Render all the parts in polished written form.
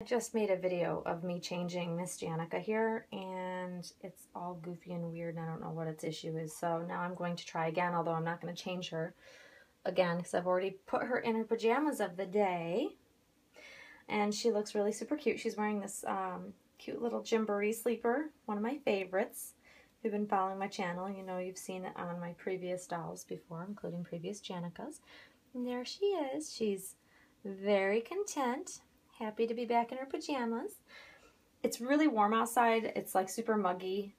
I just made a video of me changing Miss Janika here, and it's all goofy and weird, and I don't know what its issue is. So now I'm going to try again, although I'm not going to change her again because I've already put her in her pajamas of the day. And she looks really super cute. She's wearing this cute little Gymboree sleeper, one of my favorites. If you've been following my channel, you know you've seen it on my previous dolls before, including previous Janikas. And there she is. She's very content, happy to be back in her pajamas. It's really warm outside. It's like super muggy,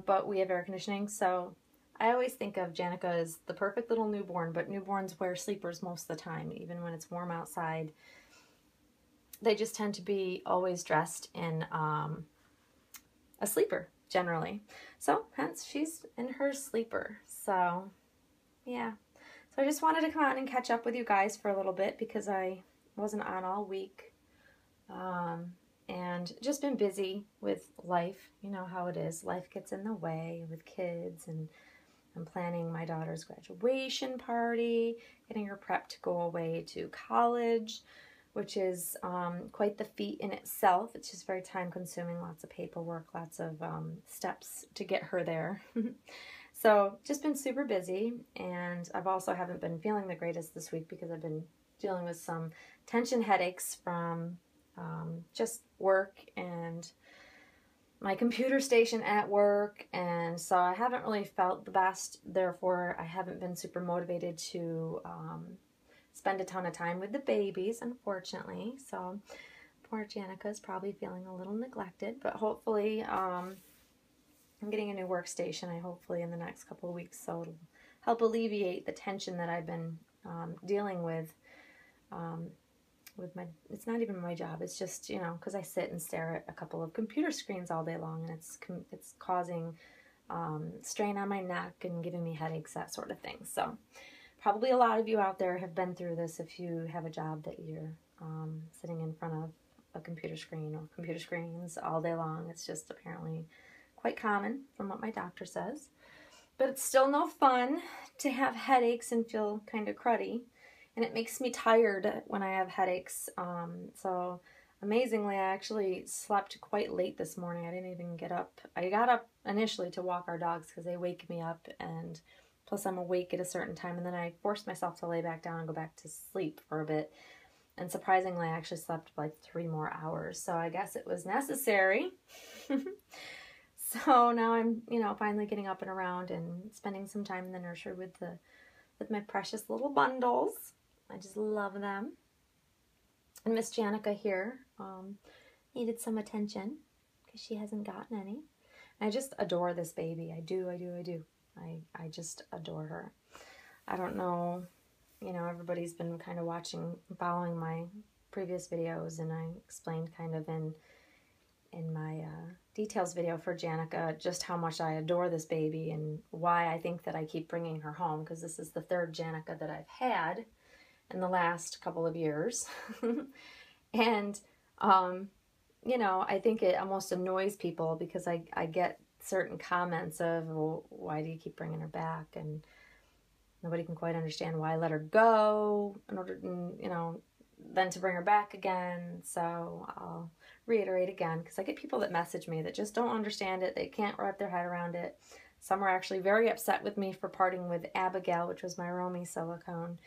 but we have air conditioning, so I always think of Janika as the perfect little newborn, but newborns wear sleepers most of the time, even when it's warm outside. They just tend to be always dressed in a sleeper, generally. So, hence, she's in her sleeper. So, yeah. So I just wanted to come out and catch up with you guys for a little bit because I wasn't on all week. And just been busy with life. You know how it is. Life gets in the way with kids, and I'm planning my daughter's graduation party, getting her prepped to go away to college, which is quite the feat in itself. It's just very time consuming, lots of paperwork, lots of steps to get her there. So just been super busy, and I've also haven't been feeling the greatest this week because I've been dealing with some tension headaches from just work and my computer station at work, and so I haven't really felt the best. Therefore, I haven't been super motivated to spend a ton of time with the babies, unfortunately. So poor Janika is probably feeling a little neglected, but hopefully I'm getting a new workstation, hopefully in the next couple of weeks, so it'll help alleviate the tension that I've been dealing with my, it's not even my job, it's just, you know, because I sit and stare at a couple of computer screens all day long, and it's causing strain on my neck and giving me headaches, that sort of thing. So probably a lot of you out there have been through this if you have a job that you're sitting in front of a computer screen or computer screens all day long. It's just apparently quite common from what my doctor says. But it's still no fun to have headaches and feel kind of cruddy. And it makes me tired when I have headaches. So amazingly, I actually slept quite late this morning. I didn't even get up. I got up initially to walk our dogs because they wake me up, and plus I'm awake at a certain time, and then I forced myself to lay back down and go back to sleep for a bit. And surprisingly, I actually slept like 3 more hours. So I guess it was necessary. So now I'm, you know, finally getting up and around and spending some time in the nursery with my precious little bundles. I just love them. And Miss Janika here needed some attention because she hasn't gotten any. And I just adore this baby. I do. I just adore her. I don't know, you know, everybody's been kind of following my previous videos, and I explained kind of in my details video for Janika just how much I adore this baby and why I think that I keep bringing her home, because this is the 3rd Janika that I've had in the last couple of years. And you know, I think it almost annoys people because I get certain comments of, well, why do you keep bringing her back? And nobody can quite understand why I let her go in order, you know, then to bring her back again. So I'll reiterate again, because I get people that message me that just don't understand it. They can't wrap their head around it. Some are actually very upset with me for parting with Abigail, which was my Romy silicone.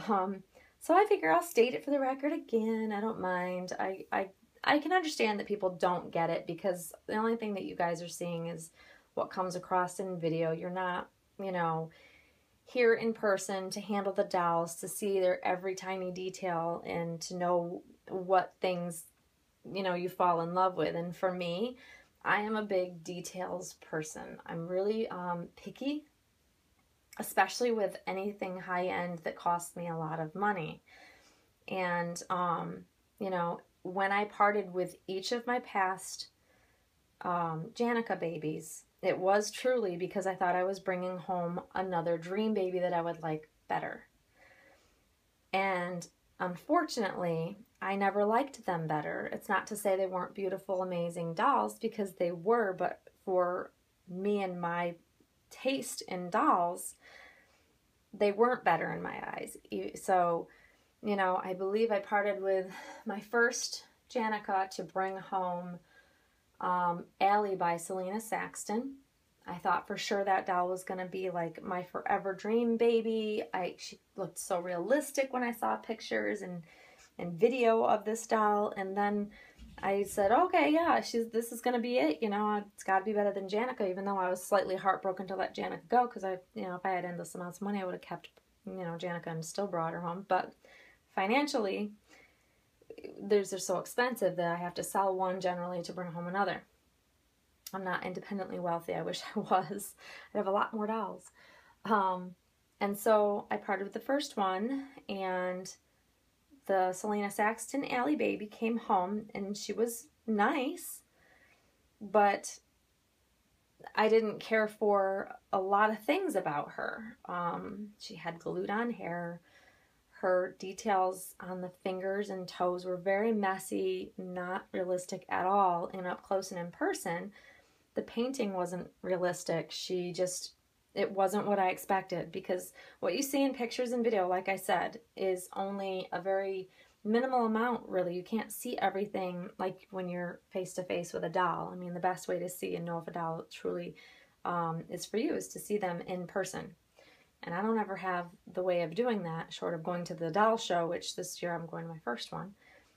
So I figure I'll state it for the record again. I don't mind. I can understand that people don't get it, because the only thing that you guys are seeing is what comes across in video. You're not, you know, here in person to handle the dolls, to see their every tiny detail, and to know what things, you know, you fall in love with. And for me, I am a big details person. I'm really picky, especially with anything high-end that costs me a lot of money. And, you know, when I parted with each of my past Janika babies, it was truly because I thought I was bringing home another dream baby that I would like better. And unfortunately, I never liked them better. It's not to say they weren't beautiful, amazing dolls, because they were, but for me and my taste in dolls, they weren't better in my eyes. So, you know, I believe I parted with my first Janika to bring home Allie by Selena Saxton. I thought for sure that doll was going to be like my forever dream baby. She looked so realistic when I saw pictures and video of this doll. And then I said, okay, yeah, this is going to be it. You know, it's got to be better than Janika, even though I was slightly heartbroken to let Janika go, because if I had endless amounts of money, I would have kept, Janika and still brought her home. But financially, they're so expensive that I have to sell one generally to bring home another. I'm not independently wealthy. I wish I was. I'd have a lot more dolls. And so I parted with the first one, and the Selena Saxton Allie baby came home, and she was nice, but I didn't care for a lot of things about her. She had glued on hair. Her details on the fingers and toes were very messy, not realistic at all, and up close and in person, the painting wasn't realistic. It wasn't what I expected, because what you see in pictures and video, like I said, is only a very minimal amount, really. You can't see everything like when you're face to face with a doll. I mean, the best way to see and know if a doll truly is for you is to see them in person. And I don't ever have the way of doing that, short of going to the doll show, which this year I'm going to my first one.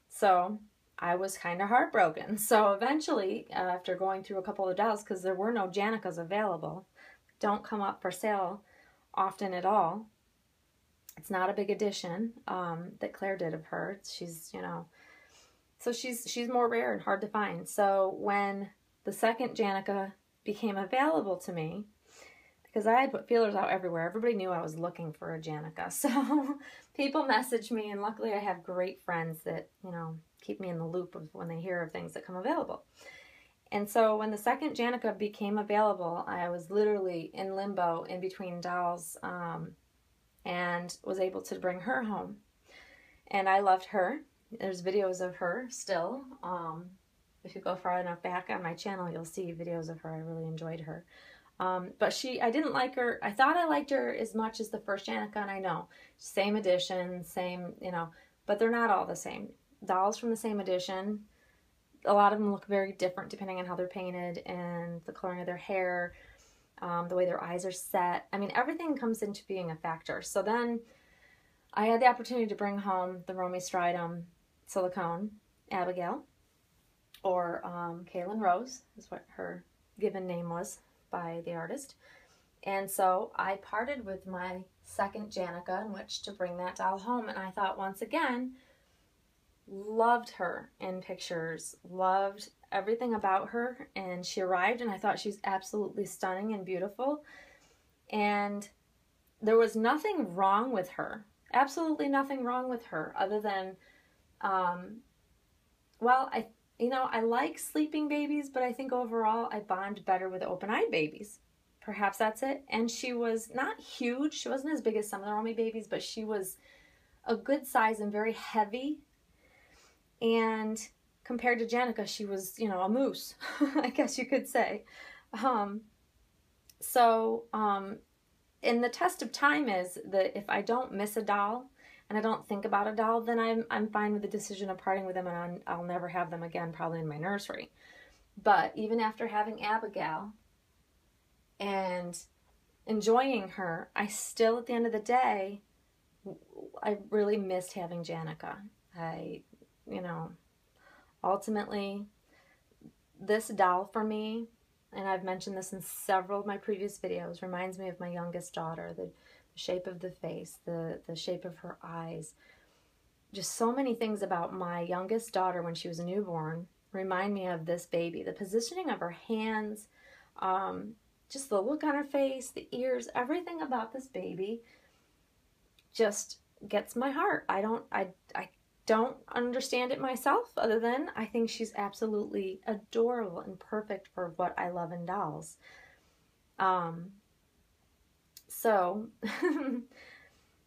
So I was kind of heartbroken. So eventually, after going through a couple of dolls, because there were no Janikas available, don't come up for sale often at all. It's not a big edition that Claire did of her. She's, so she's more rare and hard to find. So when the second Janika became available to me, because I had put feelers out everywhere, everybody knew I was looking for a Janika. So people message me, and luckily I have great friends that, keep me in the loop of when they hear of things that come available. And so when the second Janika became available, I was literally in limbo in between dolls, and was able to bring her home. And I loved her. There's videos of her still. If you go far enough back on my channel, you'll see videos of her. I really enjoyed her. But I didn't like her. I thought I liked her as much as the first Janika, and I know. Same edition, same, but they're not all the same. Dolls from the same edition, a lot of them look very different depending on how they're painted and the coloring of their hair, the way their eyes are set. I mean, everything comes into being a factor. So then I had the opportunity to bring home the Romy Stridham silicone Abigail, or Kaylin Rose is what her given name was by the artist. And so I parted with my second Janika in which to bring that doll home. And I thought, once again, loved her in pictures, loved everything about her, and she arrived and I thought she's absolutely stunning and beautiful, and there was nothing wrong with her, absolutely nothing wrong with her, other than well, I like sleeping babies, but I think overall I bond better with open-eyed babies. Perhaps that's it. And she was not huge, she wasn't as big as some of the Romy babies, but she was a good size and very heavy. And compared to Janika, she was, a moose, I guess you could say. So the test of time is that if I don't miss a doll and I don't think about a doll, then I'm fine with the decision of parting with them, and I'll never have them again, probably in my nursery. But even after having Abigail and enjoying her, I still, at the end of the day, I really missed having Janika. Ultimately, this doll for me, and I've mentioned this in several of my previous videos, reminds me of my youngest daughter. The shape of the face, the shape of her eyes. Just so many things about my youngest daughter when she was a newborn remind me of this baby. The positioning of her hands, just the look on her face, the ears, everything about this baby just gets my heart. I don't understand it myself, other than I think she's absolutely adorable and perfect for what I love in dolls. So,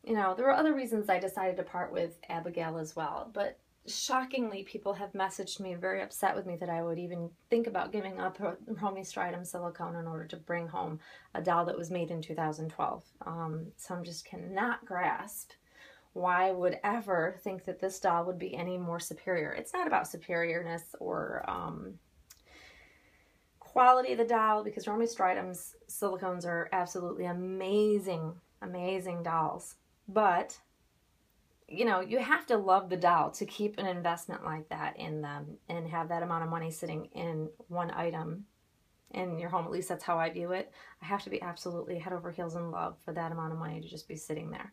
there were other reasons I decided to part with Abigail as well, but shockingly, people have messaged me very upset with me that I would even think about giving up a Romy Stridham silicone in order to bring home a doll that was made in 2012. Some just cannot grasp why I would ever think that this doll would be any more superior. It's not about superiorness or quality of the doll, because Romy Striatum's silicones are absolutely amazing, amazing dolls. But, you know, you have to love the doll to keep an investment like that in them and have that amount of money sitting in one item in your home. At least that's how I view it. I have to be absolutely head over heels in love for that amount of money to just be sitting there.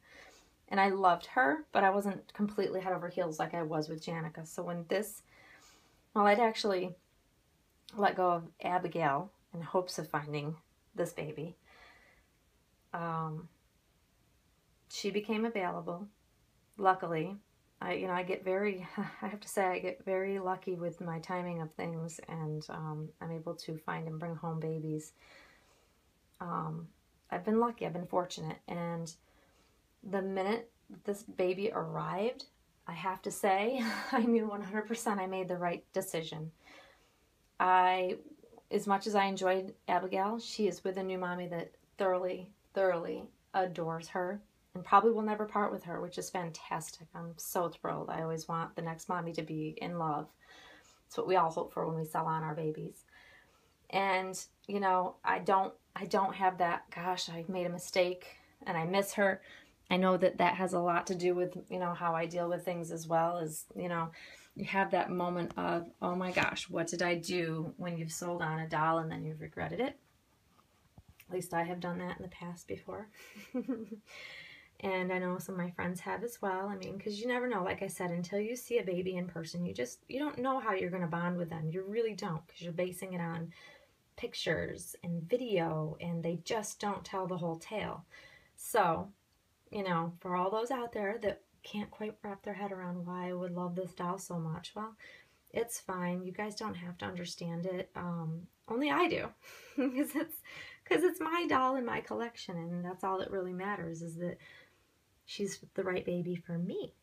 And I loved her, but I wasn't completely head over heels like I was with Janika. So when this, well, I'd actually let go of Abigail in hopes of finding this baby. She became available. Luckily, I get very, I have to say, I get very lucky with my timing of things, and I'm able to find and bring home babies. I've been lucky, I've been fortunate, and the minute this baby arrived, I have to say, I knew 100% I made the right decision. As much as I enjoyed Abigail, she is with a new mommy that thoroughly, thoroughly adores her and probably will never part with her, which is fantastic. I'm so thrilled. I always want the next mommy to be in love. It's what we all hope for when we sell on our babies. And, you know, I don't have that, gosh, I made a mistake and I miss her. I know that that has a lot to do with, you know, how I deal with things as well, as, you know, you have that moment of, oh my gosh, what did I do, when you've sold on a doll and then you've regretted it. At least I have done that in the past before. And I know some of my friends have as well. I mean, because you never know, like I said, until you see a baby in person, you don't know how you're going to bond with them. You really don't, because you're basing it on pictures and video, and they just don't tell the whole tale. So, you know, for all those out there that can't quite wrap their head around why I would love this doll so much, well, it's fine. You guys don't have to understand it. Only I do, because it's my doll in my collection, and that's all that really matters, is that she's the right baby for me.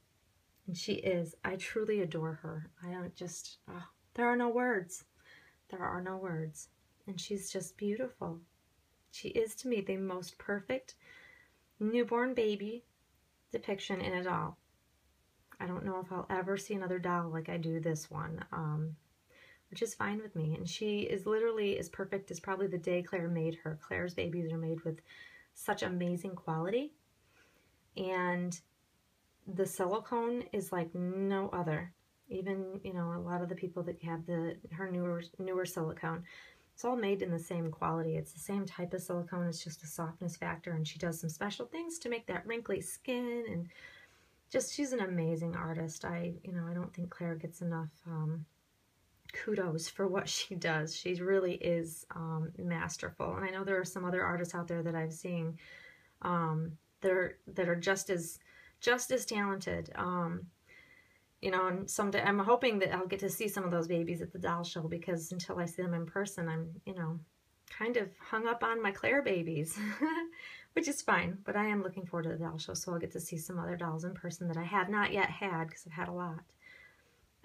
And she is. I truly adore her. I don't just, there are no words. There are no words. And she's just beautiful. She is, to me, the most perfect newborn baby depiction in a doll. I don't know if I'll ever see another doll like I do this one, which is fine with me. And she is literally as perfect as probably the day Claire made her. Claire's babies are made with such amazing quality, and the silicone is like no other. Even, you know, a lot of the people that have her newer silicone, it's all made in the same quality. It's the same type of silicone. It's just a softness factor, and she does some special things to make that wrinkly skin, and just, she's an amazing artist. I don't think Claire gets enough kudos for what she does. She really is masterful. And I know there are some other artists out there that I've seen that are just as talented. You know, and someday I'm hoping that I'll get to see some of those babies at the doll show, because until I see them in person, I'm, you know, kind of hung up on my Claire babies, which is fine. But I am looking forward to the doll show, so I'll get to see some other dolls in person that I have not yet had, because I've had a lot.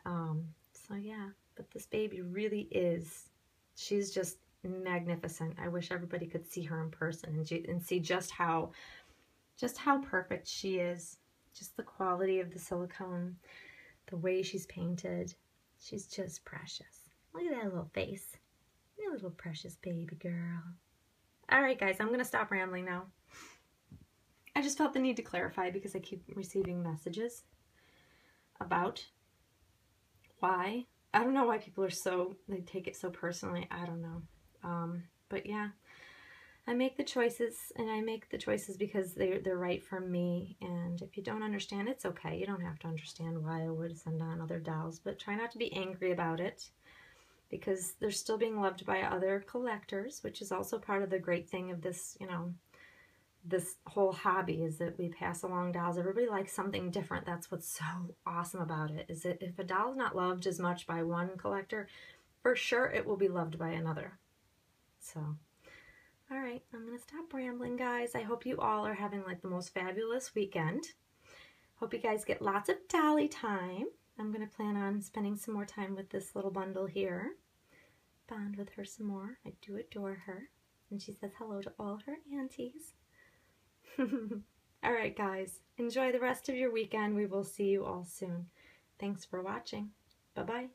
So yeah, but this baby really is, she's just magnificent. I wish everybody could see her in person and see just how perfect she is. Just the quality of the silicone, the way she's painted. She's just precious. Look at that little face. You little precious baby girl. All right, guys, I'm going to stop rambling now. I just felt the need to clarify, because I keep receiving messages about why. I don't know why people are they take it so personally. I don't know. But yeah, I make the choices, and I make the choices because they're right for me. And if you don't understand, it's okay. You don't have to understand why I would send on other dolls, but try not to be angry about it, because they're still being loved by other collectors, which is also part of the great thing of this, you know, this whole hobby, is that we pass along dolls. Everybody likes something different. That's what's so awesome about it, is that if a doll is not loved as much by one collector, for sure it will be loved by another. So, all right, I'm going to stop rambling, guys. I hope you all are having like the most fabulous weekend. Hope you guys get lots of dolly time. I'm going to plan on spending some more time with this little bundle here. Bond with her some more. I do adore her. And she says hello to all her aunties. All All right, guys, enjoy the rest of your weekend. We will see you all soon. Thanks for watching. Bye-bye.